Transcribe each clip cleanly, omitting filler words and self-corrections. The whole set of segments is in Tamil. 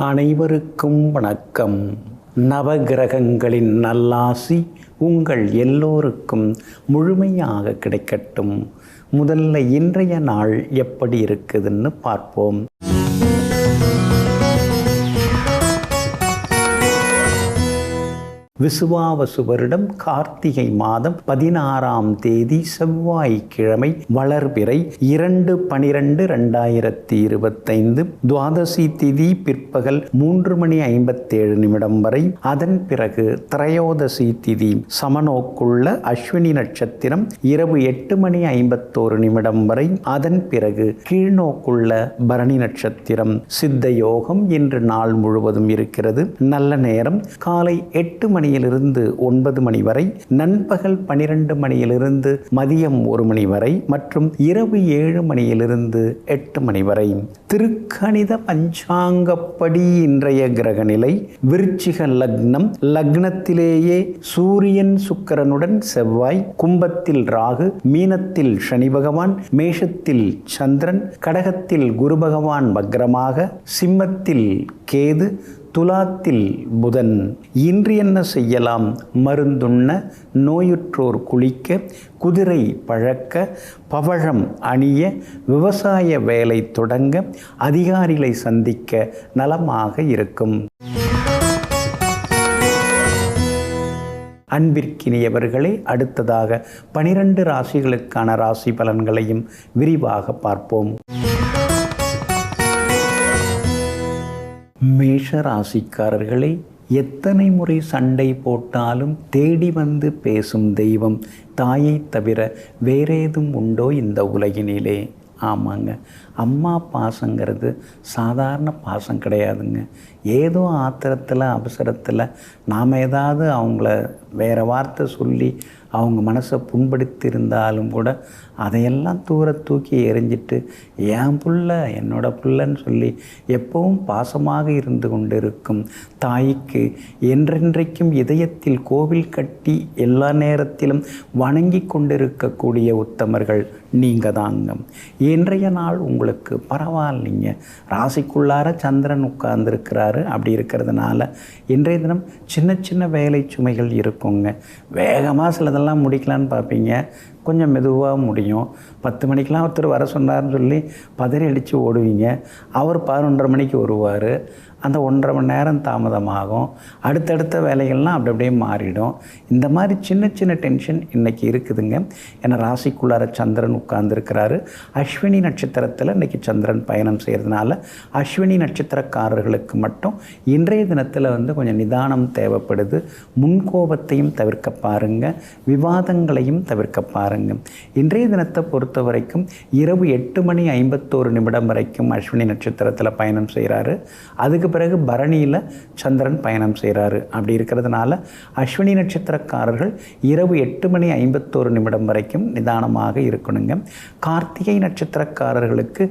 அனைவருக்கும் வணக்கம். நவகிரகங்களின் நல்லாசி உங்கள் எல்லோருக்கும் முழுமையாக கிடைக்கட்டும். முதல்ல இன்றைய நாள் எப்படி இருக்குதுன்னு பார்ப்போம். விசுவாவசு வருடம் கார்த்திகை மாதம் 16ஆம் தேதி செவ்வாய்க்கிழமை வளர்பிறை 2/12/2025 துவாதசி திதி பிற்பகல் 3:57 வரை. அதன் பிறகு திரையோதசி திதி சமநோக்குள்ள அஸ்வினி நட்சத்திரம் இரவு 8:51 வரை. அதன் பிறகு கீழ்நோக்குள்ள பரணி நட்சத்திரம். சித்த யோகம் இன்று நாள் முழுவதும் இருக்கிறது. நல்ல நேரம் காலை 8 மணியிலிருந்து 9 மணி வரை, நண்பகல் 12 மணியிலிருந்து மதியம் 1 மணி வரை மற்றும் இரவு 7 மணியிலிருந்து 8 மணி வரை. திருக்கணித பஞ்சாங்கப்படி இன்றைய கிரக நிலை விருச்சிக லக்னம். லக்னத்திலேயே சூரியன் சுக்கிரனுடன் செவ்வாய், கும்பத்தில் ராகு, மீனத்தில் சனி பகவான், மேஷத்தில் சந்திரன், கடகத்தில் குரு பகவான் வக்ரமாக, சிம்மத்தில் கேது, துலாத்தில் புதன். இன்று என்ன செய்யலாம்? மருந்துண்ண, நோயுற்றோர் குளிக்க, குதிரை பழக்க, பவழம் அணிய, விவசாய வேலை தொடங்க, அதிகாரிகளை சந்திக்க நலமாக இருக்கும். அன்பிற்கினியவர்களே, அடுத்ததாக 12 ராசிகளுக்கான ராசி பலன்களையும் விரிவாக பார்ப்போம். மேஷ ராசிக்காரர்களே, எத்தனை முறை சண்டை போட்டாலும் தேடி வந்து பேசும் தெய்வம் தாயை தவிர வேறேதும் உண்டோ இந்த உலகினிலே? ஆமாங்க, அம்மா பாசங்கிறது சாதாரண பாசம் கிடையாதுங்க. ஏதோ ஆத்திரத்தில் அவசரத்தில் நாம் ஏதாவது அவங்கள வேறு வார்த்தை சொல்லி அவங்க மனசை புண்படுத்தியிருந்தாலும் கூட அதையெல்லாம் தூக்கி எறிஞ்சிட்டு என் புள்ள என்னோட புள்ளன்னு சொல்லி எப்பவும் பாசமாக இருந்து கொண்டிருக்கும் தாய்க்கு என்றென்றைக்கும் இதயத்தில் கோவில் கட்டி எல்லா நேரத்திலும் வணங்கி கொண்டிருக்கக்கூடிய உத்தமர்கள் நீங்கள் தாங்க. இன்றைய நாள் உங்களுக்கு பரவாயில்லைங்க. ராசிக்குள்ளார சந்திரன் உட்கார்ந்துருக்கிறாரு. அப்படி இருக்கிறதுனால இன்றைய தினம் சின்ன சின்ன வேலை சுமைகள் இருக்குங்க. வேகமாக சிலதெல்லாம் முடிக்கலான்னு பார்ப்பீங்க, கொஞ்சம் மெதுவாக முடியும். 10 மணிக்கெலாம் ஒருத்தர் வர சொன்னார்னு சொல்லி பதறி அடித்து ஓடுவீங்க. அவர் 11:30 மணிக்கு வருவார். அந்த 1.5 மணி நேரம் தாமதமாகும். அடுத்தடுத்த வேலைகள்லாம் அப்படியே மாறிடும். இந்த மாதிரி சின்ன சின்ன டென்ஷன் இன்றைக்கி இருக்குதுங்க. ஏன்னா ராசிக்குள்ளார சந்திரன் உட்கார்ந்துருக்கிறாரு. அஸ்வினி நட்சத்திரத்தில் இன்றைக்கி சந்திரன் பயணம் செய்கிறதுனால அஸ்வினி நட்சத்திரக்காரர்களுக்கு மட்டும் இன்றைய தினத்தில் கொஞ்சம் நிதானம் தேவைப்படுது. முன்கோபத்தையும் தவிர்க்க பாருங்கள், விவாதங்களையும் தவிர்க்க பாருங்கள். இன்றைய தினத்தை பொறுத்த வரைக்கும் இரவு 8:51 வரைக்கும் அஸ்வினி நட்சத்திரத்தில் பயணம் செய்கிறாரு. அதுக்கு பிறகு பரணியில் சந்திரன் பயணம் செய்கிறாரு. அப்படி இருக்கிறதுனால அஸ்வினி நட்சத்திரக்காரர்கள் இரவு 8:51 வரைக்கும் நிதானமாக இருக்கணுங்க. கார்த்திகை நட்சத்திரக்காரர்களுக்கு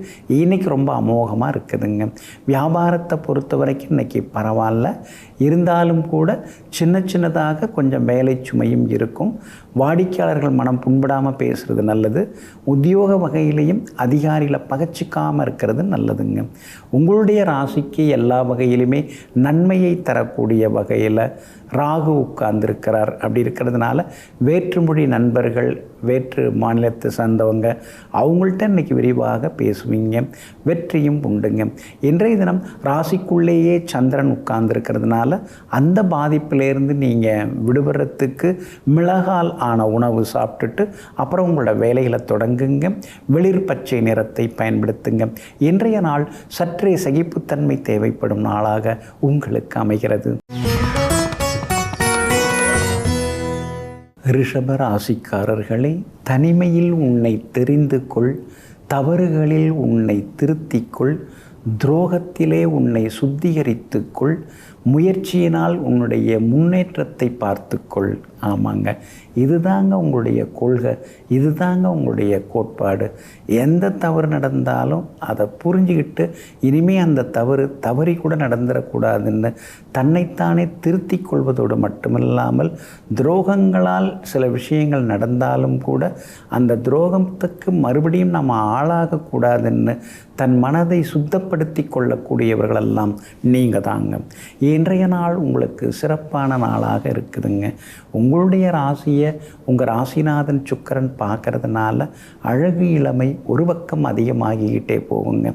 இன்னைக்கு ரொம்ப அமோகமாக இருக்குதுங்க. வியாபாரத்தை பொறுத்த வரைக்கும் இன்னைக்கு பரவாயில்ல. இருந்தாலும் கூட சின்னதாக கொஞ்சம் வேலை சுமையும் இருக்கும். வாடிக்கையாளர்கள் மனம் புண்படாமல் பேசுகிறது நல்லது. உத்தியோக வகையிலையும் அதிகாரிகளை பகச்சிக்காமல் இருக்கிறது நல்லதுங்க. உங்களுடைய ராசிக்கு எல்லா வகையிலுமே நன்மையை தரக்கூடிய வகையில் ராகு உட்கார்ந்துருக்கிறார். அப்படி இருக்கிறதுனால வேற்றுமொழி நண்பர்கள், வேற்று மாநிலத்தை சார்ந்தவங்க அவங்கள்ட்ட இன்றைக்கி விரிவாக பேசுவீங்க. வெற்றியும் உண்டுங்க. இன்றைய தினம் ராசிக்குள்ளேயே சந்திரன் உட்கார்ந்துருக்கிறதுனால அந்த பாதிப்பிலேருந்து நீங்கள் விடுபடுறதுக்கு மிளகால் ஆன உணவு சாப்பிட்டுட்டு அப்புறம் உங்களோட வேலைகளை தொடங்குங்க. வெளிர் பச்சை நிறத்தை பயன்படுத்துங்க. இன்றைய நாள் சற்றே சகிப்புத்தன்மை தேவைப்படும் நாளாக உங்களுக்கு அமைகிறது. ரிஷப ராசிக்காரர்களே, தனிமையில் உன்னை தெரிந்து கொள், தவறுகளில் உன்னை திருத்திக்கொள், துரோகத்திலே உன்னை சுத்திகரித்துக்கொள், முயற்சியினால் உன்னுடைய முன்னேற்றத்தை பார்த்துக்கொள். ஆமாங்க, இதுதாங்க உங்களுடைய கொள்கை, இதுதாங்க உங்களுடைய கோட்பாடு. எந்த தவறு நடந்தாலும் அதை புரிஞ்சுக்கிட்டு இனிமேல் அந்த தவறி கூட நடந்துடக்கூடாதுன்னு தன்னைத்தானே திருத்தி கொள்வதோடு மட்டுமில்லாமல் துரோகங்களால் சில விஷயங்கள் நடந்தாலும் கூட அந்த துரோகத்துக்கு மறுபடியும் நம்ம ஆளாகக்கூடாதுன்னு தன் மனதை சுத்தப்படுத்தி கொள்ளக்கூடியவர்களெல்லாம் நீங்கள் தாங்க. இன்றைய நாள் உங்களுக்கு சிறப்பான நாளாக இருக்குதுங்க. உங்களுடைய ராசியை உங்கள் ராசிநாதன் சுக்கிரன் பார்க்கறதுனால அழகு இளமை ஒரு பக்கம் அதிகமாகிக்கிட்டே போகுங்க.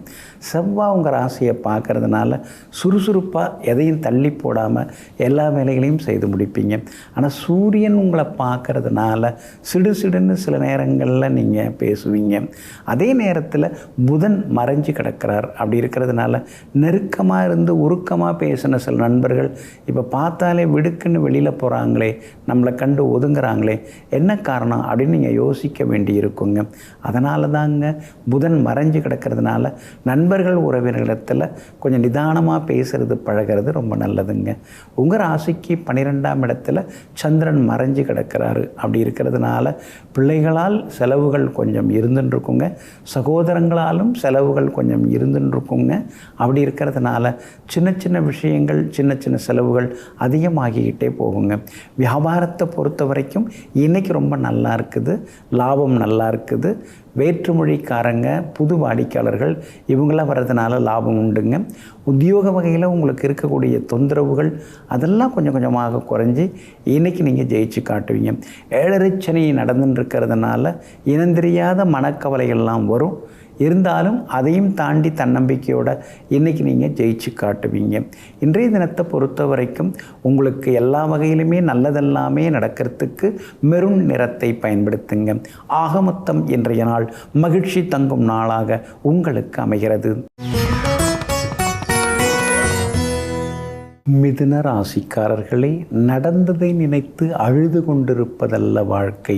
செவ்வாய் உங்கள் ராசியை பார்க்கறதுனால சுறுசுறுப்பாக எதையும் தள்ளி போடாமல் எல்லா வேலைகளையும் செய்து முடிப்பீங்க. ஆனால் சூரியன் உங்களை பார்க்கறதுனால சிடுசிடுன்னு சில நேரங்களில் நீங்கள் பேசுவீங்க. அதே நேரத்தில் புதன் மறைஞ்சு கிடக்கிறார். அப்படி இருக்கிறதுனால நெருக்கமாக இருந்து உருக்கமாக பேசின சில நண்பர்கள் இப்போ பார்த்தாலே விடுக்குன்னு வெளியில் போகிறாங்களே, நம்மளை கண்டு ஒதுங்குறாங்களே, என்ன காரணம் அப்படின்னு நீங்கள் யோசிக்க வேண்டி இருக்குங்க. அதனால தாங்க புதன் மறைஞ்சு கிடக்கிறதுனால நண்பர்கள் உறவினரிடத்தில் கொஞ்சம் நிதானமாக பேசுகிறது பழகிறது ரொம்ப நல்லதுங்க. உங்கள் ராசிக்கு 12ஆம் இடத்துல சந்திரன் மறைஞ்சு கிடக்கிறாரு. அப்படி இருக்கிறதுனால பிள்ளைகளால் செலவுகள் கொஞ்சம் இருந்துருக்குங்க, சகோதரங்களாலும் செலவுகள் கொஞ்சம் இருந்துருக்குங்க. அப்படி இருக்கிறதுனால சின்ன சின்ன விஷயங்கள், சின்ன சின்ன செலவுகள் அதிகமாகிக்கிட்டே போகுங்க. வியாபாரத்தை பொறுத்த வரைக்கும் இன்றைக்கி ரொம்ப நல்லா இருக்குது, லாபம் நல்லா இருக்குது. வேற்றுமொழிக்காரங்க, புது வாடிக்கையாளர்கள் இவங்களாம் வர்றதுனால லாபம் உண்டுங்க. உத்தியோக வகையில் உங்களுக்கு இருக்கக்கூடிய தொந்தரவுகள் அதெல்லாம் கொஞ்சம் கொஞ்சமாக குறைஞ்சி இன்றைக்கி நீங்கள் ஜெயிச்சு காட்டுவீங்க. 7.5 சனி நடந்துன்னு இருக்கிறதுனால இனந்தெரியாத மனக்கவலைகள்லாம் வரும். இருந்தாலும் அதையும் தாண்டி தன்னம்பிக்கையோடு இன்றைக்கி நீங்கள் ஜெயிச்சு காட்டுவீங்க. இன்றைய தினத்தை பொறுத்த வரைக்கும் உங்களுக்கு எல்லா வகையிலுமே நல்லதெல்லாமே நடக்கிறதுக்கு மெரூன் நிறத்தை பயன்படுத்துங்க. ஆக மொத்தம் இன்றைய நாள் மகிழ்ச்சி தங்கும் நாளாக உங்களுக்கு அமைகிறது. மிதுன ராசிக்காரர்களே, நடந்ததை நினைத்து அழுது கொண்டிருப்பதல்ல வாழ்க்கை.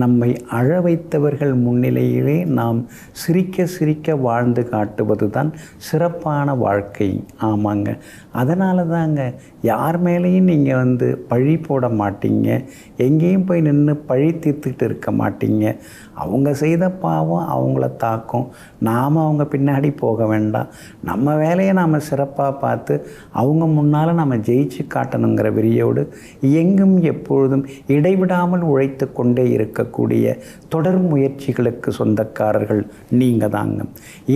நம்மை அழ வைத்தவர்கள் முன்னிலையிலே நாம் சிரிக்க சிரிக்க வாழ்ந்து காட்டுவது தான் சிறப்பான வாழ்க்கை. ஆமாங்க, அதனால தாங்க யார் மேலேயும் நீங்கள் பழி போட மாட்டீங்க, எங்கேயும் போய் நின்று பழி தீர்த்துக்கிட்டு இருக்க மாட்டீங்க. அவங்க செய்த பாவம் அவங்கள தாக்கும், நாம் அவங்க பின்னாடி போக வேண்டாம். நம்ம வேலையை நாம் சிறப்பாக பார்த்து அவங்க முன்னால் நம்ம ஜெயிச்சு காட்டணுங்கிற வெறியோடு எங்கும் எப்பொழுதும் இடைவிடாமல் உழைத்து கொண்டே இருக்கக்கூடிய தொடர் முயற்சிகளுக்கு சொந்தக்காரர்கள் நீங்கள் தாங்க.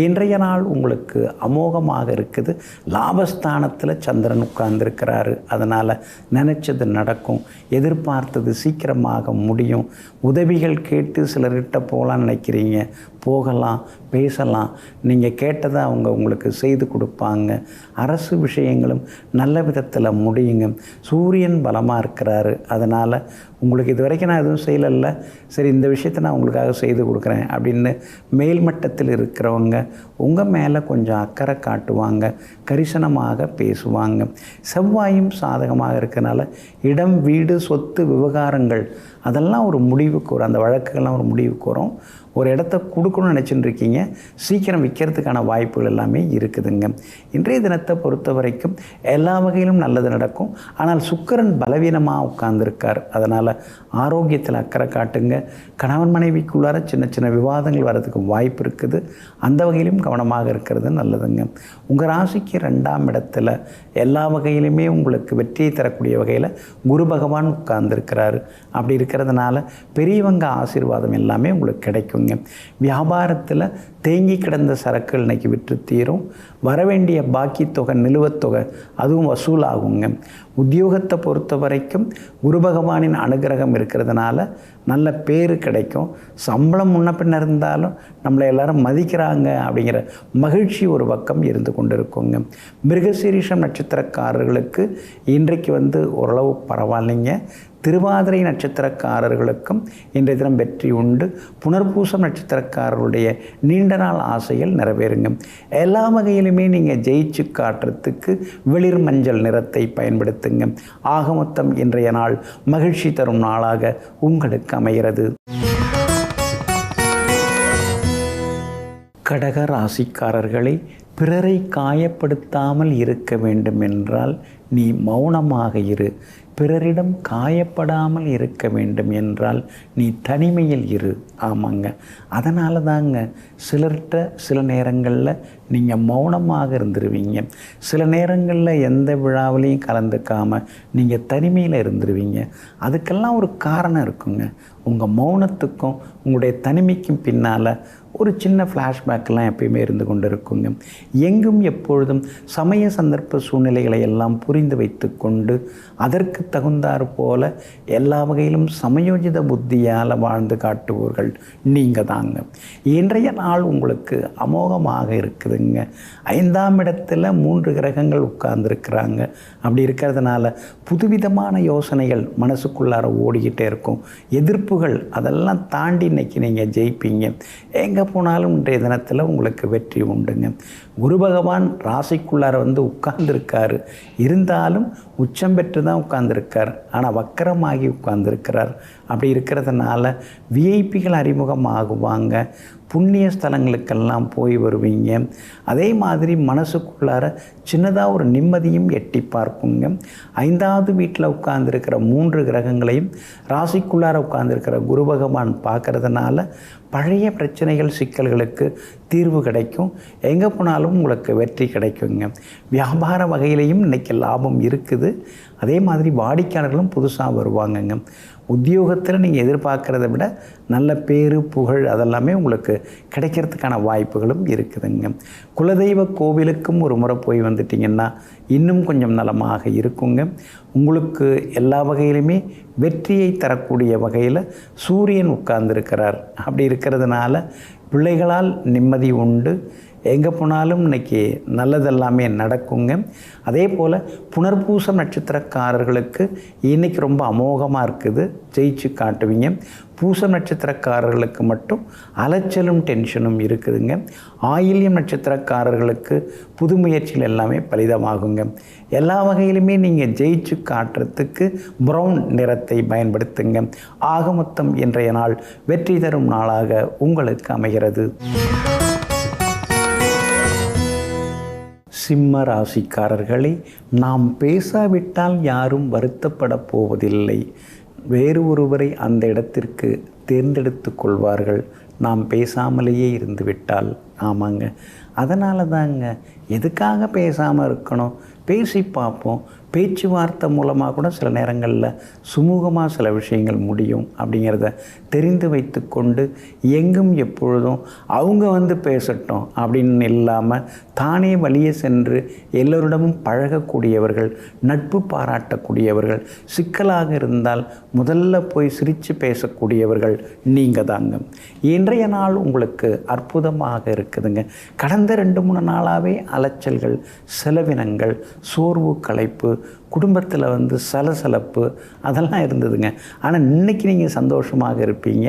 இன்றைய நாள் உங்களுக்கு அமோகமாக இருக்குது. லாபஸ்தானத்தில் சந்திரன் உட்கார்ந்துருக்கிறாரு. அதனால் நினச்சது நடக்கும், எதிர்பார்த்தது சீக்கிரமாக முடியும். உதவிகள் கேட்டு சிலர்கிட்ட போகலான்னு நினைக்கிறீங்க, போகலாம், பேசலாம். நீங்கள் கேட்டதை அவங்க உங்களுக்கு செய்து கொடுப்பாங்க. அரசு விஷயங்களும் நல்ல விதத்தில் முடியுங்க. சூரியன் பலமாக இருக்கிறாரு. அதனால் உங்களுக்கு இது வரைக்கும் நான் எதுவும் செய்யலைல்ல, சரி இந்த விஷயத்தை நான் உங்களுக்காக செய்து கொடுக்குறேன் அப்படின்னு மேல்மட்டத்தில் இருக்கிறவங்க உங்கள் மேலே கொஞ்சம் அக்கறை காட்டுவாங்க, கரிசனமாக பேசுவாங்க. செவ்வாயும் சாதகமாக இருக்கிறனால இடம், வீடு, சொத்து விவகாரங்கள் அதெல்லாம் ஒரு முடிவுக்கு வரும். அந்த வழக்குகள்லாம் ஒரு முடிவுக்கு வரும். ஒரு இடத்த கொடுக்கணும்னு நினச்சிட்டு இருக்கீங்க, சீக்கிரம் விற்கிறதுக்கான வாய்ப்புகள் எல்லாமே இருக்குதுங்க. இன்றைய தினத்தை பொறுத்த வரைக்கும் எல்லா வகையிலும் நல்லது நடக்கும். ஆனால் சுக்கிரன் பலவீனமாக உட்கார்ந்துருக்கார். அதனால் ஆரோக்கியத்தில் அக்கறை காட்டுங்க. கணவன் மனைவிக்குள்ளார சின்ன சின்ன விவாதங்கள் வர்றதுக்கு வாய்ப்பு இருக்குது. அந்த வகையிலும் கவனமாக இருக்கிறது நல்லதுங்க. உங்கள் ராசிக்கு 2ஆம் இடத்துல எல்லா வகையிலுமே உங்களுக்கு வெற்றியை தரக்கூடிய வகையில் குரு பகவான் உட்கார்ந்துருக்கிறாரு. அப்படி இருக்கிறதுனால பெரியவங்க ஆசீர்வாதம் எல்லாமே உங்களுக்கு கிடைக்கும். வியாபாரத்தில் தேங்கி கிடந்த சரக்குகள் இன்னைக்கு விற்று தீரும். வரவேண்டிய பாக்கி தொகை, நிலுவத் தொகை அதுவும் வசூலாகுங்க. உத்தியோகத்தை பொறுத்த வரைக்கும் குரு பகவானின் அனுகிரகம் இருக்கிறதுனால நல்ல பேர் கிடைக்கும். சம்பளம் முன்ன பின்ன இருந்தாலும் நம்மளை எல்லாரும் மதிக்கிறாங்க அப்படிங்கிற மகிழ்ச்சி ஒரு பக்கம் இருந்து கொண்டு இருக்குங்க. மிருகசீரிஷம் நட்சத்திரக்காரர்களுக்கு இன்றைக்கு ஓரளவு பரவாயில்லைங்க. திருவாதிரை நட்சத்திரக்காரர்களுக்கும் இன்றைய தினம் வெற்றி உண்டு. புனர்பூசம் நட்சத்திரக்காரர்களுடைய நீண்ட நாள் ஆசைகள் நிறைவேறுங்க. எல்லா வகையிலுமே நீங்கள் ஜெயிச்சு காட்டுறதுக்கு வெளிர் மஞ்சள் நிறத்தை பயன்படுத்துங்க. ஆக மொத்தம் இன்றைய நாள் மகிழ்ச்சி தரும் நாளாக உங்களுக்கு அமைகிறது. கடக ராசிக்காரர்களை, பிறரை காயப்படுத்தாமல் இருக்க வேண்டும் என்றால் நீ மௌனமாக இரு. பிறரிடம் காயப்படாமல் இருக்க வேண்டும் என்றால் நீ தனிமையில் இரு. ஆமாங்க, அதனால தாங்க சிலர்கிட்ட சில நேரங்களில் நீங்கள் மௌனமாக இருந்துருவீங்க. சில நேரங்களில் எந்த விழாவிலையும் கலந்துக்காமல் நீங்கள் தனிமையில் இருந்துருவீங்க. அதுக்கெல்லாம் ஒரு காரணம் இருக்குங்க. உங்கள் மௌனத்துக்கும் உங்களுடைய தனிமைக்கும் பின்னால் ஒரு சின்ன ஃப்ளாஷ்பேக்கெலாம் எப்பயுமே இருந்து கொண்டு இருக்குங்க. எங்கும் எப்பொழுதும் சமய சந்தர்ப்ப சூழ்நிலைகளை எல்லாம் புரிந்து வைத்து கொண்டு அதற்கு தகுந்தாற் போல எல்லா வகையிலும் சமயோஜித புத்தியால் வாழ்ந்து காட்டுவோர்கள் நீங்கள் தாங்க. இன்றைய நாள் உங்களுக்கு அமோகமாக இருக்குதுங்க. 5ஆம் இடத்துல 3 கிரகங்கள் உட்கார்ந்துருக்கிறாங்க. அப்படி இருக்கிறதுனால புதுவிதமான யோசனைகள் மனசுக்குள்ளார ஓடிக்கிட்டே இருக்கும். எதிர்ப்புகள் அதெல்லாம் தாண்டி இன்றைக்கி நீங்கள் ஜெயிப்பீங்க. எங்கே போனாலும் இன்றைய தினத்தில் உங்களுக்கு வெற்றி உண்டுங்க. குரு பகவான் ராசிக்குள்ளார உட்கார்ந்துருக்காரு. இருந்தாலும் உச்சம் பெற்று தான் உட்கார்ந்துருக்கார். ஆனால் வக்கரமாகி உட்கார்ந்துருக்கிறார். அப்படி இருக்கிறதுனால விஐபிகள் அறிமுகம் ஆகுவாங்க. புண்ணிய ஸ்தலங்களுக்கெல்லாம் போய் வருவீங்க. அதே மாதிரி மனசுக்குள்ளார சின்னதாக ஒரு நிம்மதியும் எட்டி பார்க்குங்க. 5வது வீட்டில் உட்கார்ந்துருக்கிற 3 கிரகங்களையும் ராசிக்குள்ளார உட்கார்ந்துருக்கிற குரு பகவான் பார்க்கறதுனால பழைய பிரச்சனைகள் சிக்கல்களுக்கு தீர்வு கிடைக்கும். எங்கே போனாலும் உங்களுக்கு வெற்றி கிடைக்குங்க. வியாபார வகையிலையும் இன்றைக்கி லாபம் இருக்குது. அதே மாதிரி வாடிக்கையாளர்களும் புதுசாக வருவாங்கங்க. உத்தியோகத்தில் நீங்கள் எதிர்பார்க்குறத விட நல்ல பேரு புகழ் அதெல்லாமே உங்களுக்கு கிடைக்கிறதுக்கான வாய்ப்புகளும் இருக்குதுங்க. குலதெய்வ கோவிலுக்கும் ஒரு முறை போய் வந்துட்டிங்கன்னா இன்னும் கொஞ்சம் நலமாக இருக்குங்க. உங்களுக்கு எல்லா வகையிலுமே வெற்றியை தரக்கூடிய வகையில் சூரியன் உட்கார்ந்துருக்கிறார். அப்படி இருக்கிறதுனால பிள்ளைகளால் நிம்மதி உண்டு. எங்கே போனாலும் இன்றைக்கி நல்லதெல்லாமே நடக்குங்க. அதே போல் புனர்பூசம் நட்சத்திரக்காரர்களுக்கு இன்றைக்கி ரொம்ப அமோகமாக இருக்குது. ஜெயிச்சு காட்டுவீங்க. பூசம் நட்சத்திரக்காரர்களுக்கு மட்டும் அலைச்சலும் டென்ஷனும் இருக்குதுங்க. ஆயில்யம் நட்சத்திரக்காரர்களுக்கு புது முயற்சிகள் எல்லாமே பலிதமாகுங்க. எல்லா வகையிலுமே நீங்கள் ஜெயிச்சு காட்டுறதுக்கு ப்ரௌன் நிறத்தை பயன்படுத்துங்க. ஆக மொத்தம் இன்றைய நாள் வெற்றி தரும் நாளாக உங்களுக்கு அமைகிறது. சிம்ம ராசிக்காரர்களே, நாம் பேசாவிட்டால் யாரும் வருத்தப்பட போவதில்லை. வேறு ஒருவரை அந்த இடத்திற்கு தேர்ந்தெடுத்து கொள்வார்கள் நாம் பேசாமலேயே இருந்து விட்டால். ஆமாங்க, அதனால தாங்க எதுக்காக பேசாமல் இருக்கணும், பேசி பார்ப்போம். பேச்சுவார்த்தை மூலமாக கூட சில நேரங்களில் சுமூகமாக சில விஷயங்கள் முடியும் அப்படிங்கிறத தெரிந்து வைத்து கொண்டு எங்கும் எப்பொழுதும் அவங்க பேசட்டும் அப்படின்னு இல்லாமல் தானே வழியே சென்று எல்லோரிடமும் பழகக்கூடியவர்கள், நட்பு பாராட்டக்கூடியவர்கள், சிக்கலாக இருந்தால் முதல்ல போய் சிரித்து பேசக்கூடியவர்கள் நீங்கள் தாங்க. இன்றைய நாள் உங்களுக்கு அற்புதமாக இருக்குதுங்க. கடந்த 2-3 நாளாகவே அலைச்சல்கள், செலவினங்கள், சோர்வு, களைப்பு, குடும்பத்தில் சலசலப்பு அதெல்லாம் இருந்ததுங்க. ஆனால் இன்றைக்கி நீங்கள் சந்தோஷமாக இருப்பீங்க.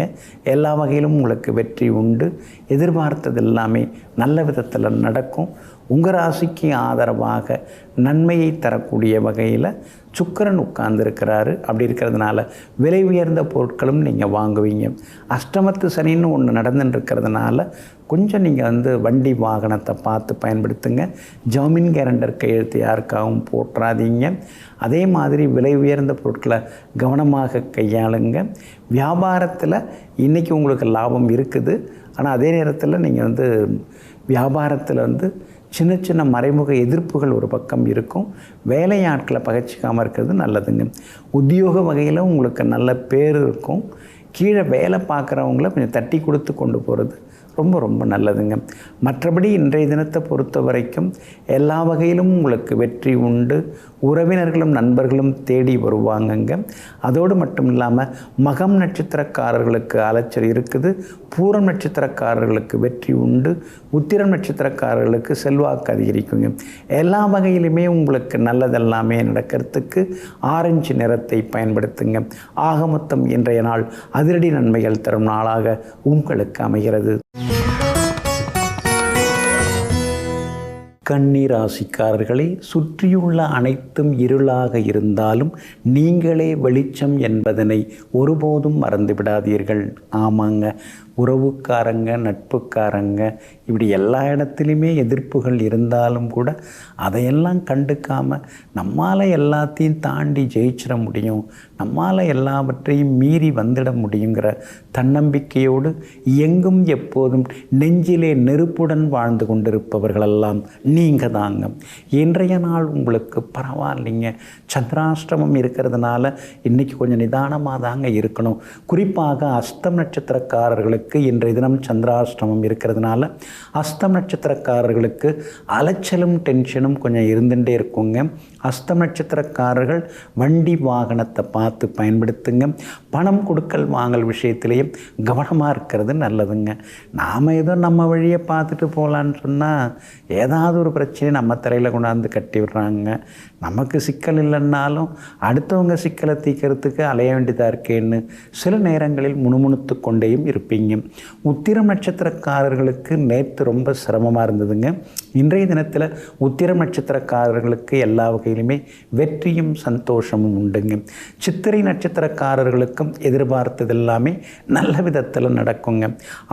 எல்லா வகையிலும் உங்களுக்கு வெற்றி உண்டு. எதிர்பார்த்தது எல்லாமே நல்ல விதத்தில் நடக்கும். உங்கள் ராசிக்கு ஆதரவாக நன்மையை தரக்கூடிய வகையில் சுக்கிரன் உட்கார்ந்துருக்கிறாரு. அப்படி இருக்கிறதுனால விலை உயர்ந்த பொருட்களும் நீங்கள் வாங்குவீங்க. அஷ்டமத்து சனின்னு ஒன்று நடந்துட்டுருக்கிறதுனால கொஞ்சம் நீங்கள் வண்டி வாகனத்தை பார்த்து பயன்படுத்துங்க. ஜாமீன் கேரண்டர் கையெழுத்து யாருக்காகவும் போட்டுறாதீங்க. அதே மாதிரி விலை உயர்ந்த பொருட்களை கவனமாக கையாளுங்க. வியாபாரத்தில் இன்றைக்கி உங்களுக்கு லாபம் இருக்குது. ஆனால் அதே நேரத்தில் நீங்கள் வியாபாரத்தில் சின்ன சின்ன மறைமுக எதிர்ப்புகள் ஒரு பக்கம் இருக்கும். வேலையாட்களை பகைச்சிக்காமல் இருக்கிறது நல்லதுங்க. உத்தியோக வகையில் உங்களுக்கு நல்ல பேர் இருக்கும். கீழே வேலை பார்க்குறவங்கள கொஞ்சம் தட்டி கொடுத்து கொண்டு போகிறது ரொம்ப ரொம்ப நல்லதுங்க. மற்றபடி இன்றைய தினத்தை பொறுத்த வரைக்கும் எல்லா வகையிலும் உங்களுக்கு வெற்றி உண்டு. உறவினர்களும் நண்பர்களும் தேடி வருவாங்கங்க. அதோடு மட்டும் இல்லாமல் மகம் நட்சத்திரக்காரர்களுக்கு அலைச்சல் இருக்குது. பூரம் நட்சத்திரக்காரர்களுக்கு வெற்றி உண்டு. உத்திரம் நட்சத்திரக்காரர்களுக்கு செல்வாக்கு அதிகரிக்குங்க. எல்லா வகையிலுமே உங்களுக்கு நல்லதெல்லாமே நடக்கிறதுக்கு ஆரஞ்சு நிறத்தை பயன்படுத்துங்க. ஆக மொத்தம் இன்றைய நாள் அதிரடி நன்மைகள் தரும் நாளாக உங்களுக்கு அமைகிறது. கன்னி ராசிக்காரர்களே, சுற்றியுள்ள அனைத்தும் இருளாக இருந்தாலும் நீங்களே வெளிச்சம் என்பதனை ஒருபோதும் மறந்து விடாதீர்கள். ஆமாங்க, உறவுக்காரங்க, நட்புக்காரங்க, இப்படி எல்லா இடத்துலையுமே எதிர்ப்புகள் இருந்தாலும் கூட அதையெல்லாம் கண்டுக்காமல் நம்மால் எல்லாத்தையும் தாண்டி ஜெயிச்சிட முடியும், நம்மால் எல்லாவற்றையும் மீறி வந்துட முடியுங்கிற தன்னம்பிக்கையோடு எங்கும் எப்போதும் நெஞ்சிலே நெருப்புடன் வாழ்ந்து கொண்டிருப்பவர்களெல்லாம் நீங்கள் தாங்க. இன்றைய நாள் உங்களுக்கு பரவாயில்லைங்க. சந்திராஷ்டமம் இருக்கிறதுனால இன்றைக்கி கொஞ்சம் நிதானமாக தாங்க இருக்கணும். குறிப்பாக அஸ்தம் நட்சத்திரக்காரர்களுக்கு இன்றைய தினம் சந்திராஷ்டமம் இருக்கிறதுனால அஸ்தம் நட்சத்திரக்காரர்களுக்கு அலைச்சலும் டென்ஷனும் கொஞ்சம் இருந்துகிட்டே இருக்குங்க. அஸ்தம் நட்சத்திரக்காரர்கள் வண்டி வாகனத்தை பார்த்து பயன்படுத்துங்க. பணம் கொடுக்கல் வாங்கல் விஷயத்திலேயும் கவனமாக இருக்கிறது நல்லதுங்க. நாம் ஏதோ நம்ம வழியை பார்த்துட்டு போகலான்னு சொன்னால் ஏதாவது ஒரு பிரச்சனை நம்ம தலையில் கொண்டாந்து கட்டி விடுறாங்க. நமக்கு சிக்கல் இல்லைன்னாலும் அடுத்தவங்க சிக்கலை தீர்க்கறதுக்கு அலைய வேண்டியதாக இருக்கேன்னு சில நேரங்களில் முணுமுணுத்து கொண்டேயும் இருப்பீங்க. உத்திரம் நட்சத்திரக்காரர்களுக்கு நேற்று ரொம்ப சிரமமாக இருந்ததுங்க. இன்றைய தினத்தில் உத்திரம் நட்சத்திரக்காரர்களுக்கு எல்லா வகையிலுமே வெற்றியும் சந்தோஷமும் உண்டுங்க. சித்திரை நட்சத்திரக்காரர்களுக்கும் எதிர்பார்த்தது எல்லாமே நல்ல விதத்தில் நடக்குங்க.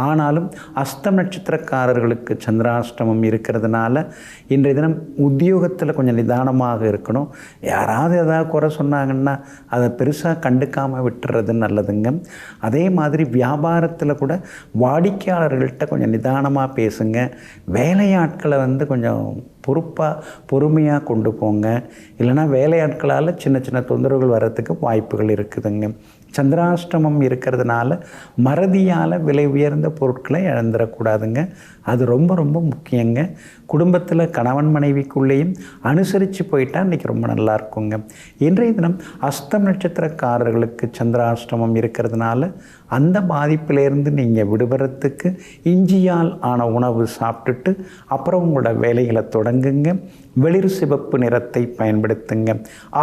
ஆனாலும் அஸ்தம் நட்சத்திரக்காரர்களுக்கு சந்திராஷ்டமம் இருக்கிறதுனால இன்றைய தினம் உத்தியோகத்தில் கொஞ்சம் நிதானமாக இருக்கணும். யாராவது ஏதாவது குறை சொன்னாங்கன்னா அதை பெருசாக கண்டுக்காமல் விட்டுறது நல்லதுங்க. அதே மாதிரி வியாபாரத்தில் கூட வாடிக்கையாளர்கள்ட்ட கொஞ்சம் நிதானமாக பேசுங்க. வேலையாட்களை கொஞ்சம் பொறுமையாக கொண்டு போங்க. இல்லைனா வேலையாட்களால் சின்ன சின்ன தொந்தரவுகள் வர்றதுக்கு வாய்ப்புகள் இருக்குதுங்க. சந்திராஷ்டமம் இருக்கிறதுனால மறதியால் விலை உயர்ந்த பொருட்களை இழந்துடக்கூடாதுங்க. அது ரொம்ப ரொம்ப முக்கியங்க. குடும்பத்தில் கணவன் மனைவிக்குள்ளேயும் அனுசரித்து போயிட்டால் இன்றைக்கி ரொம்ப நல்லா இருக்குங்க. இன்றைய தினம் அஸ்தம் நட்சத்திரக்காரர்களுக்கு சந்திராஷ்டமம் இருக்கிறதுனால அந்த பாதிப்பிலேருந்து நீங்கள் விடுபடுறதுக்கு இஞ்சியால் ஆன உணவு சாப்பிட்டுட்டு அப்புறம் உங்களோட வேலைகளை தொடங்குங்க. வெளிர் சிவப்பு நிறத்தை பயன்படுத்துங்க.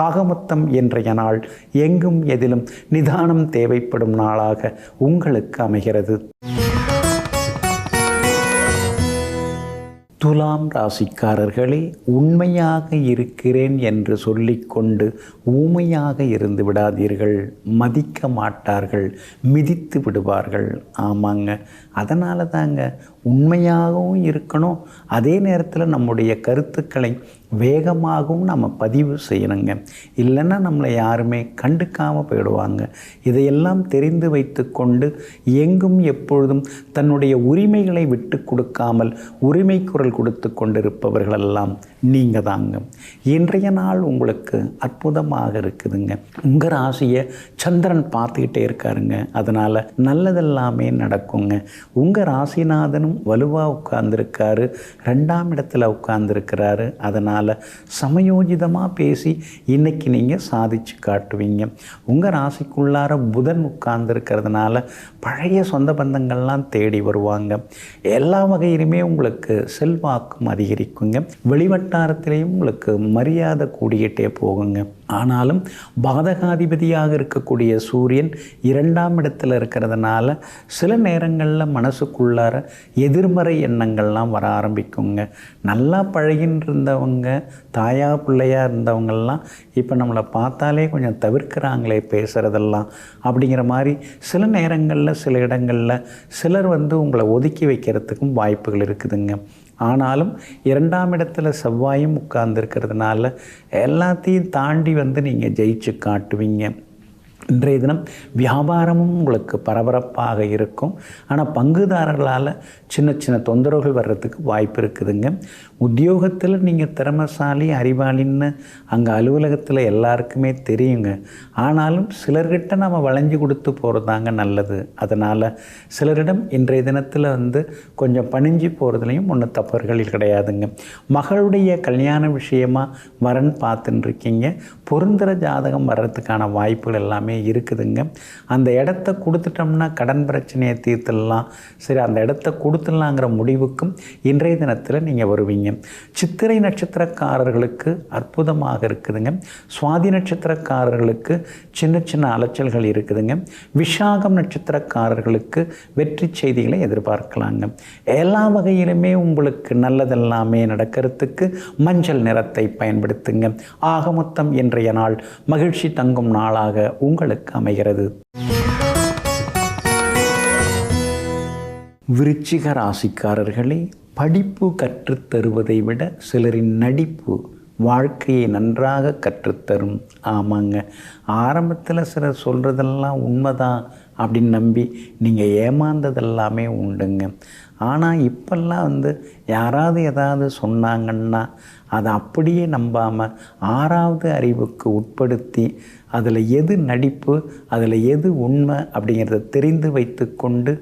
ஆக மொத்தம் இன்றைய நாள் எங்கும் எதிலும் நிதானம் தேவைப்படும் நாளாக உங்களுக்கு அமைகிறது. துலாம் ராசிக்காரர்களே, உண்மையாக இருக்கிறேன் என்று சொல்லிக்கொண்டு ஊமையாக இருந்து விடாதீர்கள். மதிக்க மாட்டார்கள், மிதித்து விடுவார்கள். ஆமாங்க, அதனால தாங்க உண்மையாகவும் இருக்கணும். அதே நேரத்தில் நம்முடைய கருத்துக்களை வேகமாகவும் நம்ம பதிவு செய்யணுங்க. இல்லைன்னா நம்மளை யாருமே கண்டுக்காமல் போயிடுவாங்க. இதையெல்லாம் தெரிந்து வைத்து கொண்டு எங்கும் எப்பொழுதும் தன்னுடைய உரிமைகளை விட்டு கொடுக்காமல் உரிமை குரல் கொடுத்து கொண்டிருப்பவர்களெல்லாம் நீங்கள் தாங்க. இன்றைய நாள் உங்களுக்கு அற்புதமாக இருக்குதுங்க. உங்கள் ராசியை சந்திரன் பார்த்துக்கிட்டே இருக்காருங்க. அதனால் நல்லதெல்லாமே நடக்குங்க. உங்கள் ராசிநாதனும் வலுவாக உட்கார்ந்துருக்காரு, 2ஆம் இடத்துல உட்கார்ந்துருக்கிறாரு. அதனால் சமயோஜிதமாக பேசி இன்னைக்கு நீங்கள் சாதிச்சு காட்டுவீங்க. உங்கள் ராசிக்குள்ளார புதன் உட்கார்ந்துருக்கிறதுனால பழைய சொந்த பந்தங்கள்லாம் தேடி வருவாங்க. எல்லா வகையிலுமே உங்களுக்கு செல்வாக்கும் அதிகரிக்குங்க. வெளிவட்டாரத்திலையும் உங்களுக்கு மரியாதை கூடிக்கிட்டே போகுங்க. ஆனாலும் பாதகாதிபதியாக இருக்கக்கூடிய சூரியன் 2ஆம் இடத்துல இருக்கிறதுனால சில நேரங்களில் மனசுக்குள்ளார எதிர்மறை எண்ணங்கள்லாம் வர ஆரம்பிக்குங்க. நல்லா பழகின்னு இருந்தவங்க, தாயா பிள்ளையாக இருந்தவங்கள்லாம் இப்போ நம்மளை பார்த்தாலே கொஞ்சம் தவிர்க்கிறாங்களே பேசுகிறதெல்லாம் அப்படிங்கிற மாதிரி சில நேரங்களில் சில இடங்களில் சிலர் உங்களை ஒதுக்கி வைக்கிறதுக்கும் வாய்ப்புகள் இருக்குதுங்க. ஆனாலும் 2ஆம் இடத்துல செவ்வாயும் உட்கார்ந்துருக்கிறதுனால எல்லாத்தையும் தாண்டி நீங்கள் ஜெயிச்சு காட்டுவீங்க. இன்றைய தினம் வியாபாரமும் உங்களுக்கு பரபரப்பாக இருக்கும். ஆனால் பங்குதாரர்களால் சின்ன சின்ன தொந்தரவுகள் வர்றதுக்கு வாய்ப்பு இருக்குதுங்க. உத்தியோகத்தில் நீங்கள் திறமைசாலி, அறிவாளின்னு அங்கே அலுவலகத்தில் எல்லாருக்குமே தெரியுங்க. ஆனாலும் சிலர்கிட்ட நம்ம வளைஞ்சு கொடுத்து போகிறதாங்க நல்லது. அதனால் சிலரிடம் இன்றைய தினத்தில் கொஞ்சம் பணிஞ்சு போகிறதுலையும் ஒன்றும் தவறுகள் கிடையாதுங்க. மகளுடைய கல்யாண விஷயமாக வரன் பார்த்துன்னு இருக்கீங்க. பொருந்துகிற ஜாதகம் வர்றதுக்கான வாய்ப்புகள் எல்லாமே இருக்குதுங்க. அந்த இடத்த கொடுத்துட்டோம்னா கடன் பிரச்சனையை தீர்த்துடலாம். சரி, அந்த இடத்த கொடுத்துடலாங்கிற முடிவுக்கும் இன்றைய தினத்தில் நீங்கள் வருவீங்க. சித்திரை நட்சத்திரக்காரர்களுக்கு அற்புதமாக இருக்குதுங்க. சுவாதி நட்சத்திரக்காரர்களுக்கு சின்ன சின்ன அலைச்சல்கள் இருக்குதுங்க. விஷாகம் நட்சத்திரக்காரர்களுக்கு வெற்றி செய்திகளை எதிர்பார்க்கலாங்க. எல்லா வகையிலுமே உங்களுக்கு நல்லதெல்லாமே நடக்கிறதுக்கு மஞ்சள் நிறத்தை பயன்படுத்துங்க. ஆக மொத்தம் இன்றைய நாள் மகிழ்ச்சி தங்கும் நாளாக உங்களுக்கு அமைகிறது. விருச்சிக ராசிக்காரர்களே, படிப்பு கற்றுத்தருவதை விட சிலரின் நடிப்பு வாழ்க்கையை நன்றாக கற்றுத்தரும். ஆமாங்க, ஆரம்பத்தில் சிலர் சொல்கிறதெல்லாம் உண்மைதான் அப்படின்னு நம்பி நீங்கள் ஏமாந்ததெல்லாமே உண்டுங்க. ஆனால் இப்போல்லாம் யாராவது ஏதாவது சொன்னாங்கன்னா அதை அப்படியே நம்பாமல் ஆறாவது அறிவுக்கு உட்படுத்தி அதில் எது நடிப்பு, அதில் எது உண்மை அப்படிங்கிறத தெரிந்து வைத்து கொண்டு